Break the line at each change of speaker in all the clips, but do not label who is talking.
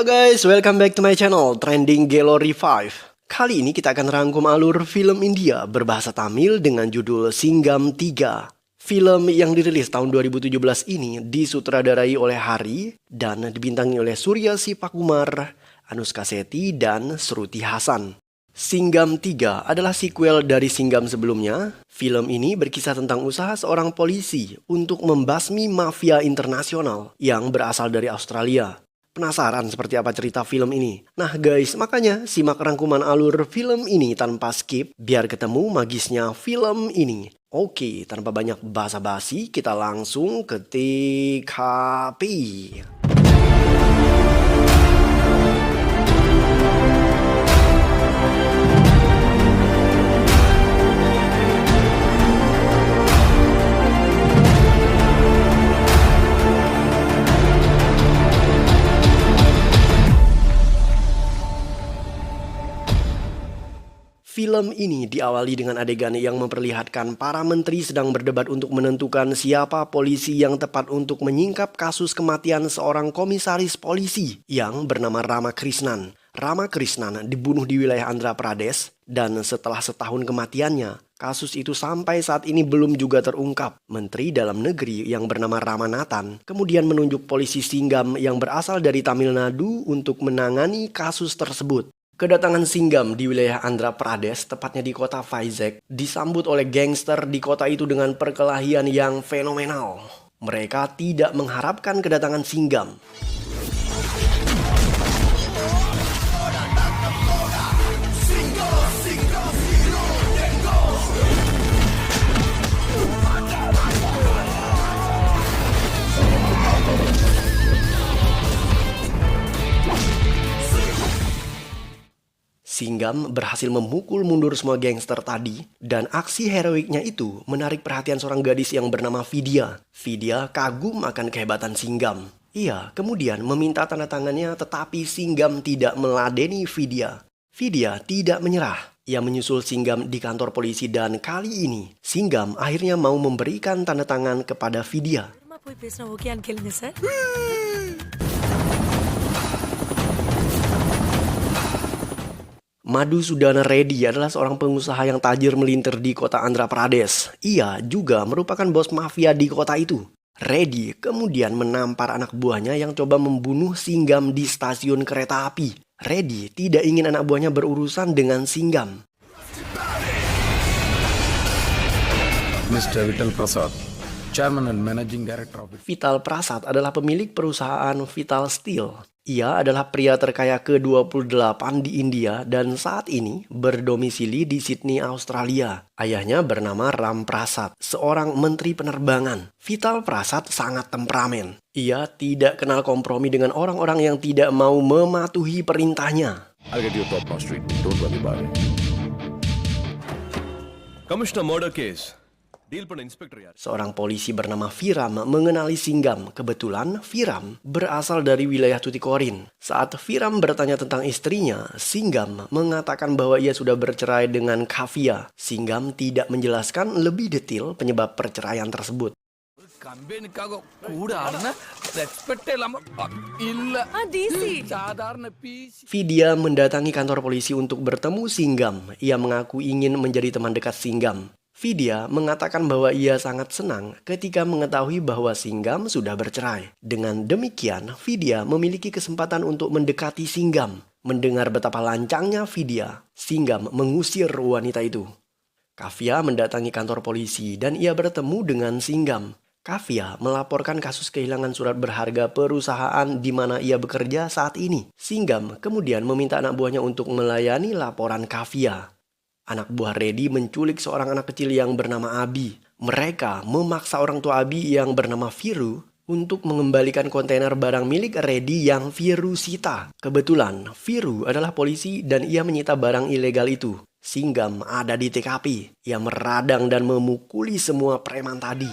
Halo guys, welcome back to my channel Trending Gallery 5. Kali ini kita akan rangkum alur film India berbahasa Tamil dengan judul Singham 3. Film yang dirilis tahun 2017 ini disutradarai oleh Hari dan dibintangi oleh Surya Sivakumar, Anushka Sethi, dan Shruti Hassan. Singham 3 adalah sequel dari Singham sebelumnya. Film ini berkisah tentang usaha seorang polisi untuk membasmi mafia internasional yang berasal dari Australia. Penasaran seperti apa cerita film ini? Nah guys, makanya simak rangkuman alur film ini tanpa skip biar ketemu magisnya film ini. Oke, tanpa banyak basa-basi kita langsung ke TKP. Film ini diawali dengan adegan yang memperlihatkan para menteri sedang berdebat untuk menentukan siapa polisi yang tepat untuk menyingkap kasus kematian seorang komisaris polisi yang bernama Rama Krishnan. Rama Krishnan dibunuh di wilayah Andhra Pradesh dan setelah setahun kematiannya, kasus itu sampai saat ini belum juga terungkap. Menteri Dalam Negeri yang bernama Ramanathan kemudian menunjuk polisi Singham yang berasal dari Tamil Nadu untuk menangani kasus tersebut. Kedatangan Singham di wilayah Andhra Pradesh, tepatnya di kota Vizag, disambut oleh gangster di kota itu dengan perkelahian yang fenomenal. Mereka tidak mengharapkan kedatangan Singham. Singham berhasil memukul mundur semua gangster tadi dan aksi heroiknya itu menarik perhatian seorang gadis yang bernama Vidya. Vidya kagum akan kehebatan Singham. Ia kemudian meminta tanda tangannya tetapi Singham tidak meladeni Vidya. Vidya tidak menyerah. Ia menyusul Singham di kantor polisi dan kali ini Singham akhirnya mau memberikan tanda tangan kepada Vidya. Madhusudana Reddy adalah seorang pengusaha yang tajir melintir di kota Andhra Pradesh. Ia juga merupakan bos mafia di kota itu. Reddy kemudian menampar anak buahnya yang coba membunuh Singham di stasiun kereta api. Reddy tidak ingin anak buahnya berurusan dengan Singham.
Mr. Vital Prasad, Chairman and Managing Director of
Vital Prasad adalah pemilik perusahaan Vital Steel. Ia adalah pria terkaya ke-28 di India dan saat ini berdomisili di Sydney, Australia. Ayahnya bernama Ram Prasad, seorang menteri penerbangan. Vital Prasad sangat temperamen. Ia tidak kenal kompromi dengan orang-orang yang tidak mau mematuhi perintahnya.
I'll get you top-notch treatment. Don't worry about it.
Commissioner murder case.
Seorang polisi bernama Viram mengenali Singham. Kebetulan Viram berasal dari wilayah Tuticorin. Saat Viram bertanya tentang istrinya, Singham mengatakan bahwa ia sudah bercerai dengan Kavya. Singham tidak menjelaskan lebih detail penyebab perceraian tersebut. Vidya mendatangi kantor polisi untuk bertemu Singham. Ia mengaku ingin menjadi teman dekat Singham. Vidya mengatakan bahwa ia sangat senang ketika mengetahui bahwa Singham sudah bercerai. Dengan demikian, Vidya memiliki kesempatan untuk mendekati Singham. Mendengar betapa lancangnya Vidya, Singham mengusir wanita itu. Kavya mendatangi kantor polisi dan ia bertemu dengan Singham. Kavya melaporkan kasus kehilangan surat berharga perusahaan di mana ia bekerja saat ini. Singham kemudian meminta anak buahnya untuk melayani laporan Kavya. Anak buah Reddy menculik seorang anak kecil yang bernama Abi. Mereka memaksa orang tua Abi yang bernama Viru untuk mengembalikan kontainer barang milik Reddy yang Viru sita. Kebetulan Viru adalah polisi dan ia menyita barang ilegal itu. Singham ada di TKP. Ia meradang dan memukuli semua preman tadi.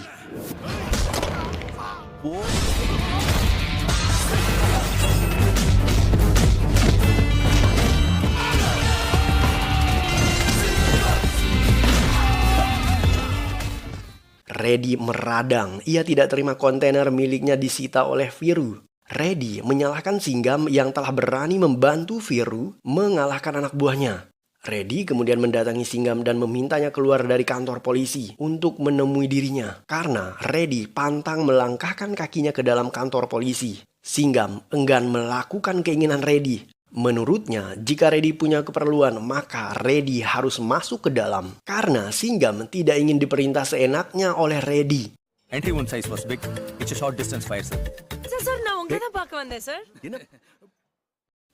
Reddy meradang. Ia tidak terima kontainer miliknya disita oleh Viru. Reddy menyalahkan Singgam yang telah berani membantu Viru mengalahkan anak buahnya. Reddy kemudian mendatangi Singgam dan memintanya keluar dari kantor polisi untuk menemui dirinya. Karena Reddy pantang melangkahkan kakinya ke dalam kantor polisi. Singgam enggan melakukan keinginan Reddy. Menurutnya, jika Reddy punya keperluan, maka Reddy harus masuk ke dalam. Karena Singgam tidak ingin diperintah seenaknya oleh Reddy.
Entry one size was big. It's a short distance fire, sir.
Sir, நான் உங்களை தான் பார்க்க வந்தேன் sir.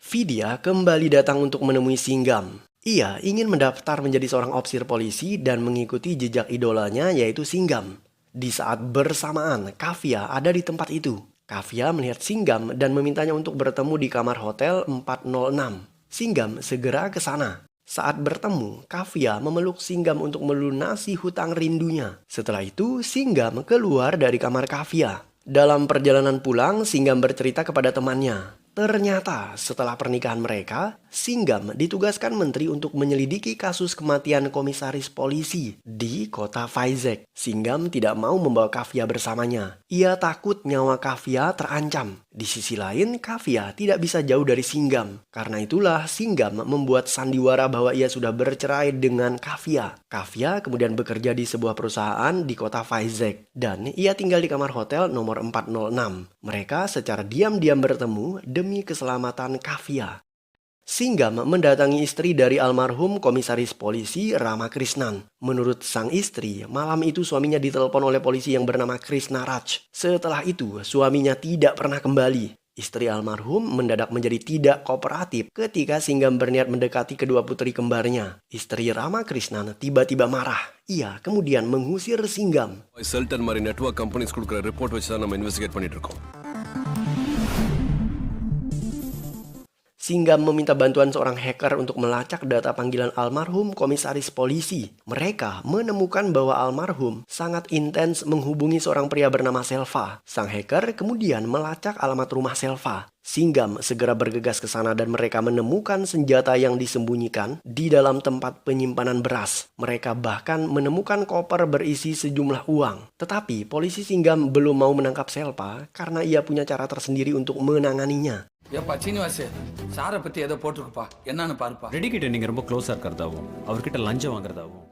Vidya kembali datang untuk menemui Singgam. Ia ingin mendaftar menjadi seorang opsir polisi dan mengikuti jejak idolanya yaitu Singgam. Di saat bersamaan, Kavya ada di tempat itu. Kavya melihat Singgam dan memintanya untuk bertemu di kamar hotel 406. Singgam segera ke sana. Saat bertemu, Kavya memeluk Singgam untuk melunasi hutang rindunya. Setelah itu, Singgam keluar dari kamar Kavya. Dalam perjalanan pulang, Singgam bercerita kepada temannya. Ternyata setelah pernikahan mereka, Singgam ditugaskan menteri untuk menyelidiki kasus kematian komisaris polisi di kota Vizec. Singgam tidak mau membawa Kavya bersamanya. Ia takut nyawa Kavya terancam. Di sisi lain, Kavya tidak bisa jauh dari Singgam. Karena itulah Singgam membuat sandiwara bahwa ia sudah bercerai dengan Kavya. Kavya kemudian bekerja di sebuah perusahaan di kota Vizec. Dan ia tinggal di kamar hotel nomor 406. Mereka secara diam-diam bertemu demi keselamatan Kavya. Singgam mendatangi istri dari almarhum komisaris polisi Rama Krishnan. Menurut sang istri, malam itu suaminya ditelepon oleh polisi yang bernama Krishna Raj. Setelah itu, suaminya tidak pernah kembali. Istri almarhum mendadak menjadi tidak kooperatif ketika Singgam berniat mendekati kedua putri kembarnya. Istri Rama Krishnan tiba-tiba marah. Ia kemudian mengusir Singgam.
செல்டன் மாதிரி network companies கொடுக்குற ரிப்போர்ட் வச்சு தான் நம்ம இன்வெஸ்டிகேட் பண்ணிட்டு இருக்கோம்.
Singgam meminta bantuan seorang hacker untuk melacak data panggilan almarhum komisaris polisi. Mereka menemukan bahwa almarhum sangat intens menghubungi seorang pria bernama Selva. Sang hacker kemudian melacak alamat rumah Selva. Singgam segera bergegas ke sana dan mereka menemukan senjata yang disembunyikan di dalam tempat penyimpanan beras. Mereka bahkan menemukan koper berisi sejumlah uang. Tetapi polisi Singgam belum mau menangkap Selva karena ia punya cara tersendiri untuk menanganinya.
ஏப்பா சீனிவாசு சாரை பத்தி ஏதோ போட்டிருக்குப்பா என்னன்னு பாருப்பா.
ரெடி கிட்ட நீங்க ரொம்ப க்ளோஸா இருக்கிறதாவும் அவர்கிட்ட லஞ்சம் வாங்குறதாவும்.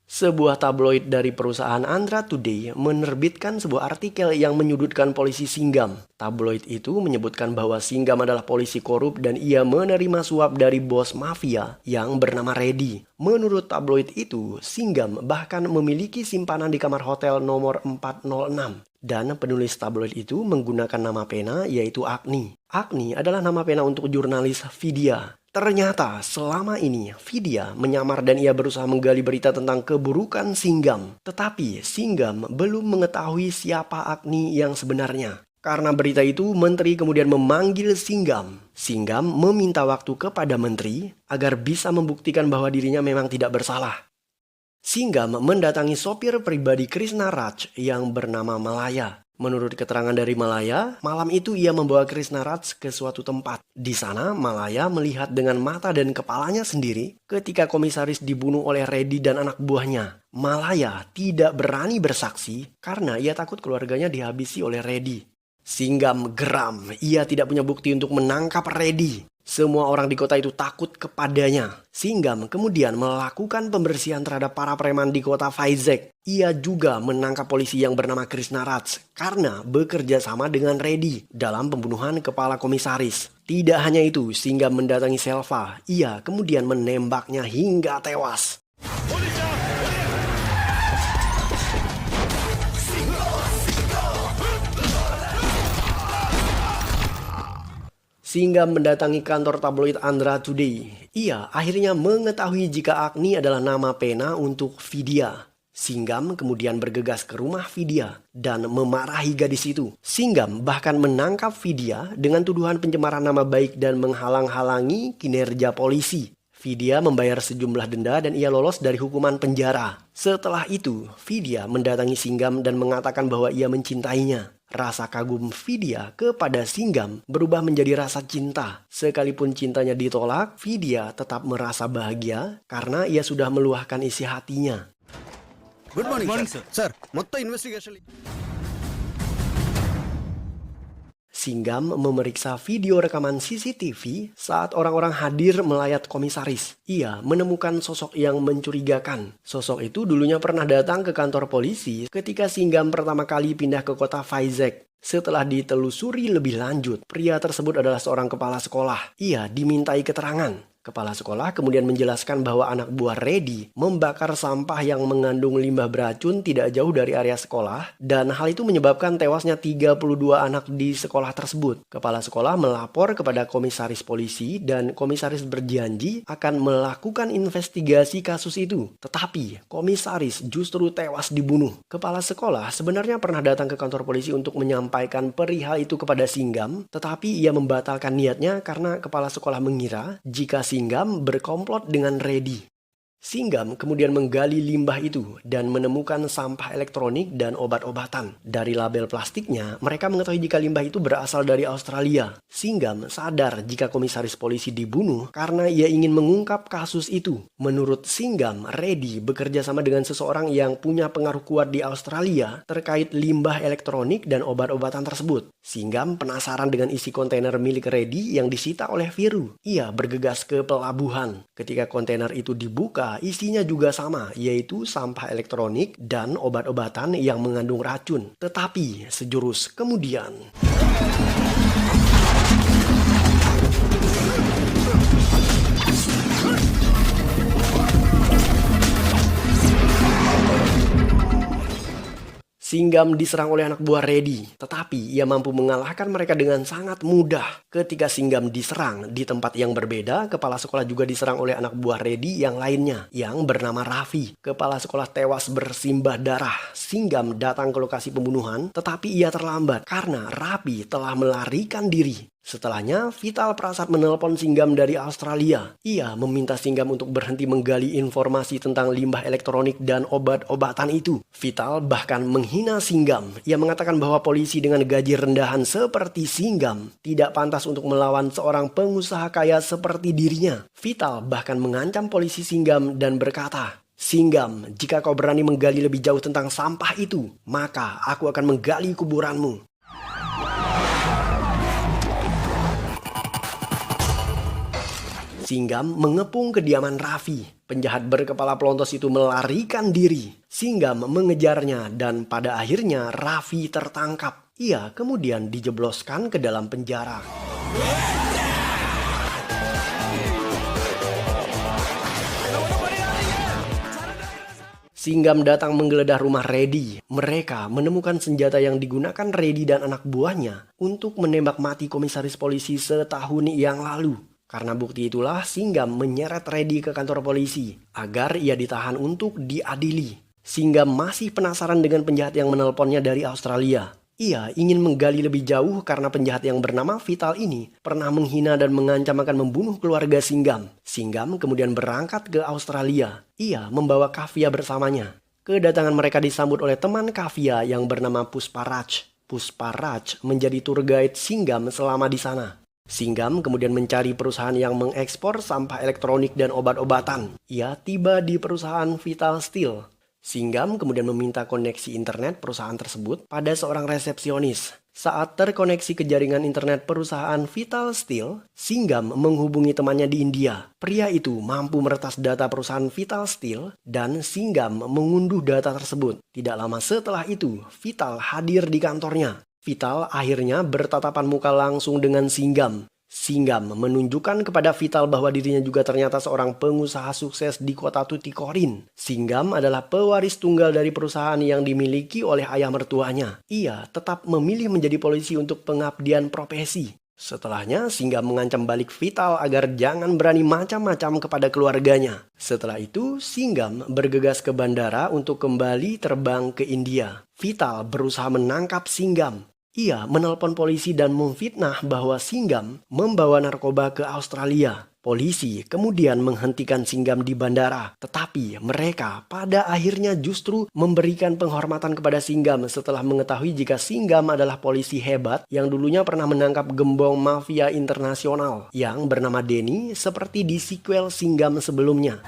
Sebuah tabloid dari perusahaan Andhra Today menerbitkan sebuah artikel yang menyudutkan polisi Singgam. Tabloid itu menyebutkan bahwa Singgam adalah polisi korup dan ia menerima suap dari bos mafia yang bernama Reddy. Menurut tabloid itu, Singgam bahkan memiliki simpanan di kamar hotel nomor 406. Dan penulis tabloid itu menggunakan nama pena yaitu Agni. Agni adalah nama pena untuk jurnalis Vidya. Ternyata selama ini Vidya menyamar dan ia berusaha menggali berita tentang keburukan Singgam. Tetapi Singgam belum mengetahui siapa Agni yang sebenarnya. Karena berita itu, menteri kemudian memanggil Singgam. Singgam meminta waktu kepada menteri agar bisa membuktikan bahwa dirinya memang tidak bersalah. Singgam mendatangi sopir pribadi Krishna Raj yang bernama Malaya. Menurut keterangan dari Malaya, malam itu ia membawa Krishna Raj ke suatu tempat. Di sana, Malaya melihat dengan mata dan kepalanya sendiri ketika komisaris dibunuh oleh Reddy dan anak buahnya. Malaya tidak berani bersaksi karena ia takut keluarganya dihabisi oleh Reddy. Singgam geram, ia tidak punya bukti untuk menangkap Reddy. Semua orang di kota itu takut kepadanya. Singgam kemudian melakukan pembersihan terhadap para preman di kota Vizec. Ia juga menangkap polisi yang bernama Krishna Raj karena bekerja sama dengan Reddy dalam pembunuhan kepala komisaris. Tidak hanya itu, Singgam mendatangi Selva. Ia kemudian menembaknya hingga tewas. Singgam mendatangi kantor tabloid Andhra Today. Ia akhirnya mengetahui jika Agni adalah nama pena untuk Vidya. Singgam kemudian bergegas ke rumah Vidya dan memarahi gadis itu. Singgam bahkan menangkap Vidya dengan tuduhan pencemaran nama baik dan menghalang-halangi kinerja polisi. Vidya membayar sejumlah denda dan ia lolos dari hukuman penjara. Setelah itu, Vidya mendatangi Singgam dan mengatakan bahwa ia mencintainya. Rasa kagum Vidya kepada Singgam berubah menjadi rasa cinta. Sekalipun cintanya ditolak, Vidya tetap merasa bahagia karena ia sudah meluahkan isi hatinya.
Good morning, sir. Sir, మొత్తం investigation
Singgam memeriksa video rekaman CCTV saat orang-orang hadir melayat komisaris. Ia menemukan sosok yang mencurigakan. Sosok itu dulunya pernah datang ke kantor polisi ketika Singgam pertama kali pindah ke kota Vizag. Setelah ditelusuri lebih lanjut, pria tersebut adalah seorang kepala sekolah. Ia dimintai keterangan. Kepala sekolah kemudian menjelaskan bahwa anak buah Reddy membakar sampah yang mengandung limbah beracun tidak jauh dari area sekolah dan hal itu menyebabkan tewasnya 32 anak di sekolah tersebut. Kepala sekolah melapor kepada komisaris polisi dan komisaris berjanji akan melakukan investigasi kasus itu. Tetapi komisaris justru tewas dibunuh. Kepala sekolah sebenarnya pernah datang ke kantor polisi untuk menyampaikan perihal itu kepada Singgam, tetapi ia membatalkan niatnya karena kepala sekolah mengira jika Singgam berkomplot dengan Reddy. Singgam kemudian menggali limbah itu dan menemukan sampah elektronik dan obat-obatan. Dari label plastiknya, mereka mengetahui jika limbah itu berasal dari Australia. Singgam sadar jika komisaris polisi dibunuh karena ia ingin mengungkap kasus itu. Menurut Singgam, Reddy bekerja sama dengan seseorang yang punya pengaruh kuat di Australia terkait limbah elektronik dan obat-obatan tersebut. Singgam penasaran dengan isi kontainer milik Reddy yang disita oleh Viru. Ia bergegas ke pelabuhan. Ketika kontainer itu dibuka, isinya juga sama, yaitu sampah elektronik dan obat-obatan yang mengandung racun. Tetapi sejurus kemudian, Singgam diserang oleh anak buah Reddy, tetapi ia mampu mengalahkan mereka dengan sangat mudah. Ketika Singgam diserang di tempat yang berbeda, kepala sekolah juga diserang oleh anak buah Reddy yang lainnya, yang bernama Raffi. Kepala sekolah tewas bersimbah darah. Singgam datang ke lokasi pembunuhan, tetapi ia terlambat karena Raffi telah melarikan diri. Setelahnya, Vital Prasad menelpon Singgam dari Australia. Ia meminta Singgam untuk berhenti menggali informasi tentang limbah elektronik dan obat-obatan itu. Vital bahkan menghina Singgam. Ia mengatakan bahwa polisi dengan gaji rendahan seperti Singgam tidak pantas untuk melawan seorang pengusaha kaya seperti dirinya. Vital bahkan mengancam polisi Singgam dan berkata, "Singgam, jika kau berani menggali lebih jauh tentang sampah itu, maka aku akan menggali kuburanmu." Singgam mengepung kediaman Raffi. Penjahat berkepala pelontos itu melarikan diri. Singgam mengejarnya dan pada akhirnya Raffi tertangkap. Ia kemudian dijebloskan ke dalam penjara. Singgam datang menggeledah rumah Reddy. Mereka menemukan senjata yang digunakan Reddy dan anak buahnya untuk menembak mati komisaris polisi setahun yang lalu. Karena bukti itulah Singgam menyeret Reddy ke kantor polisi agar ia ditahan untuk diadili. Singgam masih penasaran dengan penjahat yang menelponnya dari Australia. Ia ingin menggali lebih jauh karena penjahat yang bernama Vital ini pernah menghina dan mengancam akan membunuh keluarga Singgam. Singgam kemudian berangkat ke Australia. Ia membawa Kavya bersamanya. Kedatangan mereka disambut oleh teman Kavya yang bernama Puspa Raj. Puspa Raj menjadi tour guide Singgam selama di sana. Singgam kemudian mencari perusahaan yang mengekspor sampah elektronik dan obat-obatan. Ia tiba di perusahaan Vital Steel. Singgam kemudian meminta koneksi internet perusahaan tersebut pada seorang resepsionis. Saat terkoneksi ke jaringan internet perusahaan Vital Steel, Singgam menghubungi temannya di India. Pria itu mampu meretas data perusahaan Vital Steel dan Singgam mengunduh data tersebut. Tidak lama setelah itu, Vital hadir di kantornya. Vital akhirnya bertatapan muka langsung dengan Singgam. Singgam menunjukkan kepada Vital bahwa dirinya juga ternyata seorang pengusaha sukses di kota Tuticorin. Singgam adalah pewaris tunggal dari perusahaan yang dimiliki oleh ayah mertuanya. Ia tetap memilih menjadi polisi untuk pengabdian profesi. Setelahnya, Singgam mengancam balik Vital agar jangan berani macam-macam kepada keluarganya. Setelah itu, Singgam bergegas ke bandara untuk kembali terbang ke India. Vital berusaha menangkap Singgam. Ia menelpon polisi dan memfitnah bahwa Singgam membawa narkoba ke Australia. Polisi kemudian menghentikan Singgam di bandara. Tetapi mereka pada akhirnya justru memberikan penghormatan kepada Singgam setelah mengetahui jika Singgam adalah polisi hebat yang dulunya pernah menangkap gembong mafia internasional yang bernama Denny seperti di sequel Singgam sebelumnya.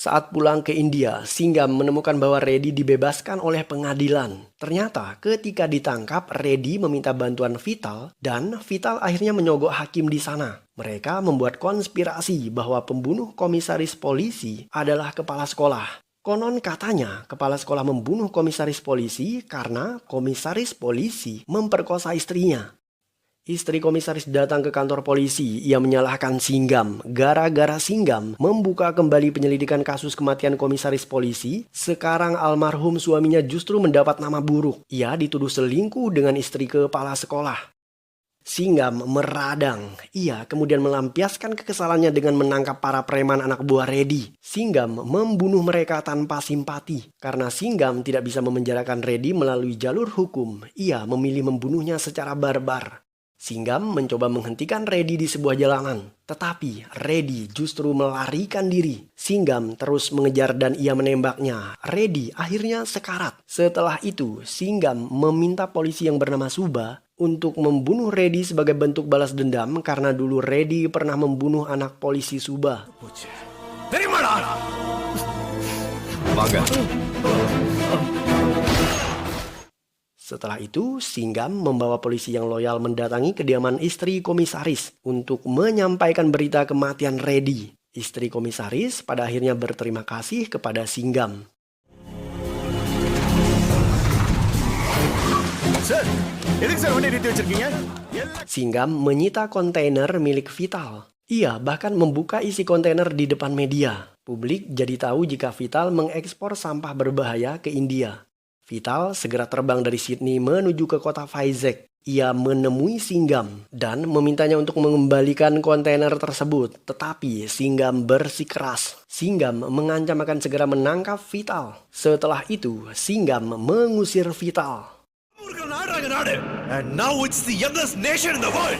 Saat pulang ke India, Singham menemukan bahwa Reddy dibebaskan oleh pengadilan. Ternyata ketika ditangkap, Reddy meminta bantuan Vital dan Vital akhirnya menyogok hakim di sana. Mereka membuat konspirasi bahwa pembunuh komisaris polisi adalah kepala sekolah. Konon katanya kepala sekolah membunuh komisaris polisi karena komisaris polisi memperkosa istrinya. Istri komisaris datang ke kantor polisi. Ia menyalahkan Singham. Gara-gara Singham membuka kembali penyelidikan kasus kematian komisaris polisi, sekarang almarhum suaminya justru mendapat nama buruk. Ia dituduh selingkuh dengan istri kepala sekolah. Singham meradang. Ia kemudian melampiaskan kekesalannya dengan menangkap para preman anak buah Reddy. Singham membunuh mereka tanpa simpati. Karena Singham tidak bisa memenjarakan Reddy melalui jalur hukum, ia memilih membunuhnya secara barbar. Singham mencoba menghentikan Reddy di sebuah jalanan, tetapi Reddy justru melarikan diri. Singham terus mengejar dan ia menembaknya. Reddy akhirnya sekarat. Setelah itu, Singham meminta polisi yang bernama Suba untuk membunuh Reddy sebagai bentuk balas dendam karena dulu Reddy pernah membunuh anak polisi Suba. Setelah itu, Singham membawa polisi yang loyal mendatangi kediaman istri komisaris untuk menyampaikan berita kematian Reddy. Istri komisaris pada akhirnya berterima kasih kepada Singham. Singham menyita kontainer milik Vital. Ia bahkan membuka isi kontainer di depan media. Publik jadi tahu jika Vital mengekspor sampah berbahaya ke India. Vital segera terbang dari Sydney menuju ke kota Vizag. Ia menemui Singham dan memintanya untuk mengembalikan kontainer tersebut. Tetapi Singham bersikeras. Singham mengancam akan segera menangkap Vital. Setelah itu, Singham mengusir Vital.
And now it's the youngest nation in the world.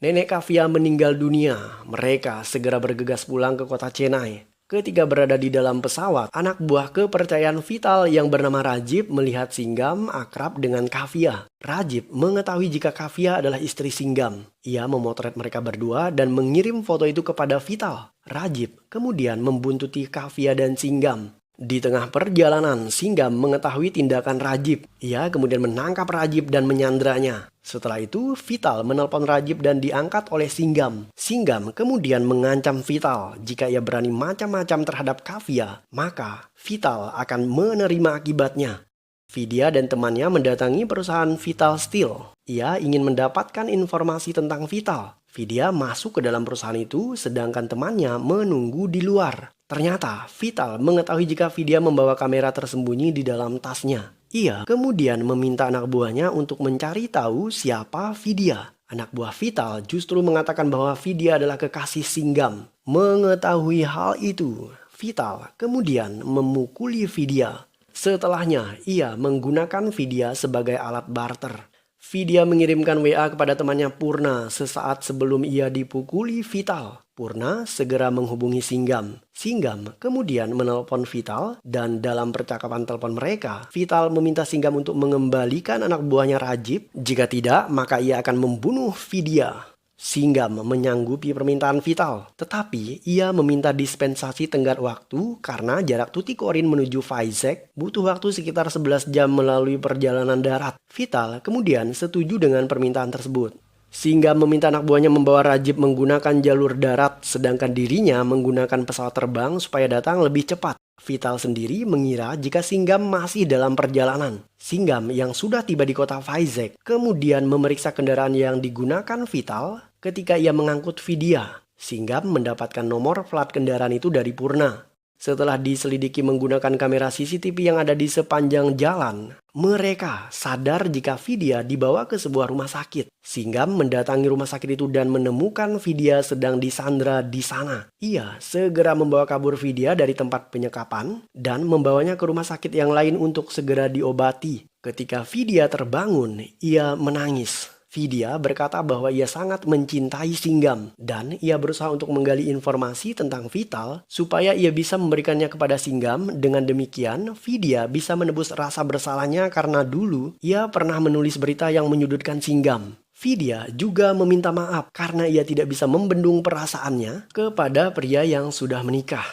Nenek Kavya meninggal dunia. Mereka segera bergegas pulang ke kota Chennai. Ketika berada di dalam pesawat, anak buah kepercayaan Vital yang bernama Rajib melihat Singham akrab dengan Kavya. Rajib mengetahui jika Kavya adalah istri Singham. Ia memotret mereka berdua dan mengirim foto itu kepada Vital. Rajib kemudian membuntuti Kavya dan Singham. Di tengah perjalanan, Singham mengetahui tindakan Rajib. Ia kemudian menangkap Rajib dan menyandranya. Setelah itu, Vital menelpon Rajib dan diangkat oleh Singham. Singham kemudian mengancam Vital jika ia berani macam-macam terhadap Kavya, maka Vital akan menerima akibatnya. Vidya dan temannya mendatangi perusahaan Vital Steel. Ia ingin mendapatkan informasi tentang Vital. Vidya masuk ke dalam perusahaan itu, sedangkan temannya menunggu di luar. Ternyata Vital mengetahui jika Vidya membawa kamera tersembunyi di dalam tasnya. Ia kemudian meminta anak buahnya untuk mencari tahu siapa Vidya. Anak buah Vital justru mengatakan bahwa Vidya adalah kekasih Singham. Mengetahui hal itu, Vital kemudian memukuli Vidya. Setelahnya, ia menggunakan Vidya sebagai alat barter. Vidya mengirimkan WA kepada temannya Purna sesaat sebelum ia dipukuli Vital. Purna segera menghubungi Singham. Singham kemudian menelpon Vital dan dalam percakapan telepon mereka, Vital meminta Singham untuk mengembalikan anak buahnya Rajib. Jika tidak, maka ia akan membunuh Vidya. Singham menyanggupi permintaan Vital, tetapi ia meminta dispensasi tenggat waktu karena jarak Tuticorin menuju Vizag butuh waktu sekitar 11 jam melalui perjalanan darat. Vital kemudian setuju dengan permintaan tersebut. Singham meminta anak buahnya membawa Rajib menggunakan jalur darat, sedangkan dirinya menggunakan pesawat terbang supaya datang lebih cepat. Vital sendiri mengira jika Singham masih dalam perjalanan. Singham yang sudah tiba di kota Vizag kemudian memeriksa kendaraan yang digunakan Vital ketika ia mengangkut Vidya. Singham mendapatkan nomor plat kendaraan itu dari Purna. Setelah diselidiki menggunakan kamera CCTV yang ada di sepanjang jalan, mereka sadar jika Vidya dibawa ke sebuah rumah sakit. Singham mendatangi rumah sakit itu dan menemukan Vidya sedang disandra di sana. Ia segera membawa kabur Vidya dari tempat penyekapan dan membawanya ke rumah sakit yang lain untuk segera diobati. Ketika Vidya terbangun, ia menangis. Vidya berkata bahwa ia sangat mencintai Singham dan ia berusaha untuk menggali informasi tentang Vital supaya ia bisa memberikannya kepada Singham. Dengan demikian, Vidya bisa menebus rasa bersalahnya karena dulu ia pernah menulis berita yang menyudutkan Singham. Vidya juga meminta maaf karena ia tidak bisa membendung perasaannya kepada pria yang sudah menikah.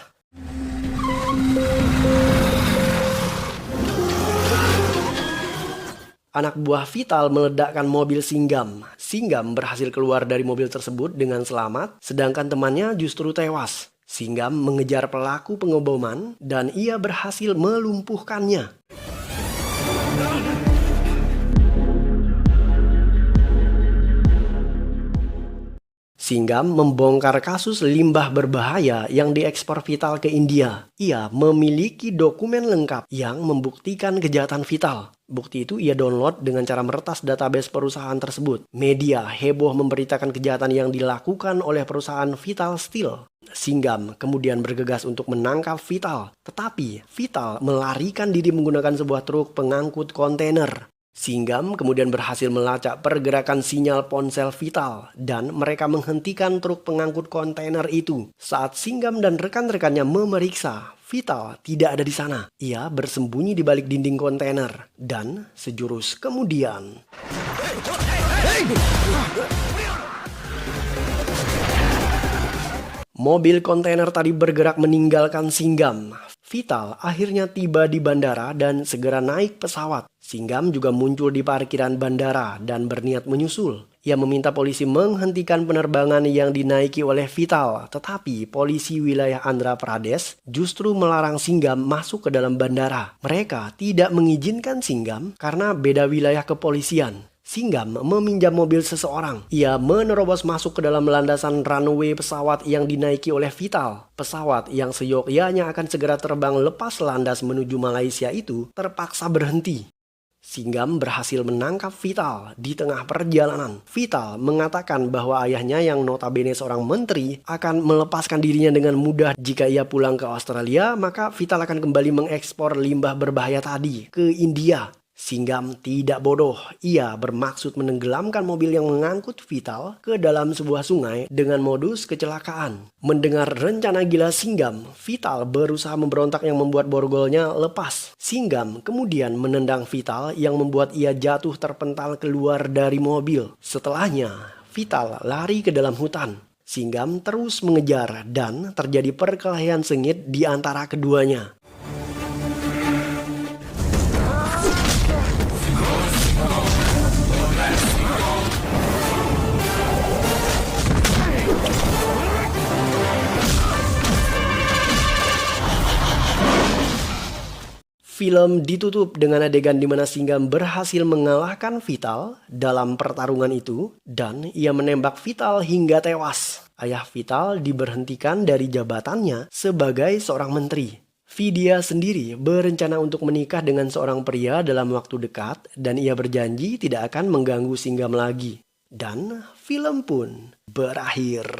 Anak buah Vital meledakkan mobil Singgam. Singgam berhasil keluar dari mobil tersebut dengan selamat, sedangkan temannya justru tewas. Singgam mengejar pelaku pengeboman dan ia berhasil melumpuhkannya. Singgam membongkar kasus limbah berbahaya yang diekspor Vital ke India. Ia memiliki dokumen lengkap yang membuktikan kejahatan Vital. Bukti itu ia download dengan cara meretas database perusahaan tersebut. Media heboh memberitakan kejahatan yang dilakukan oleh perusahaan Vital Steel. Singgam kemudian bergegas untuk menangkap Vital. Tetapi Vital melarikan diri menggunakan sebuah truk pengangkut kontainer. Singgam kemudian berhasil melacak pergerakan sinyal ponsel Vital dan mereka menghentikan truk pengangkut kontainer itu. Saat Singgam dan rekan-rekannya memeriksa, Vital tidak ada di sana. Ia bersembunyi di balik dinding kontainer dan sejurus kemudian mobil kontainer tadi bergerak meninggalkan Singgam. Vital akhirnya tiba di bandara dan segera naik pesawat. Singgam juga muncul di parkiran bandara dan berniat menyusul. Ia meminta polisi menghentikan penerbangan yang dinaiki oleh Vital. Tetapi polisi wilayah Andhra Pradesh justru melarang Singgam masuk ke dalam bandara. Mereka tidak mengizinkan Singgam karena beda wilayah kepolisian. Singgam meminjam mobil seseorang. Ia menerobos masuk ke dalam landasan runway pesawat yang dinaiki oleh Vital. Pesawat yang seyogyanya akan segera terbang lepas landas menuju Malaysia itu terpaksa berhenti. Singgam berhasil menangkap Vital di tengah perjalanan. Vital mengatakan bahwa ayahnya yang notabene seorang menteri akan melepaskan dirinya dengan mudah jika ia pulang ke Australia, maka Vital akan kembali mengekspor limbah berbahaya tadi ke India. Singgam tidak bodoh, ia bermaksud menenggelamkan mobil yang mengangkut Vital ke dalam sebuah sungai dengan modus kecelakaan. Mendengar rencana gila Singgam, Vital berusaha memberontak yang membuat borgolnya lepas. Singgam kemudian menendang Vital yang membuat ia jatuh terpental keluar dari mobil. Setelahnya, Vital lari ke dalam hutan. Singgam terus mengejar dan terjadi perkelahian sengit di antara keduanya. Film ditutup dengan adegan di mana Singgam berhasil mengalahkan Vital dalam pertarungan itu dan ia menembak Vital hingga tewas. Ayah Vital diberhentikan dari jabatannya sebagai seorang menteri. Vidya sendiri berencana untuk menikah dengan seorang pria dalam waktu dekat dan ia berjanji tidak akan mengganggu Singgam lagi. Dan film pun berakhir.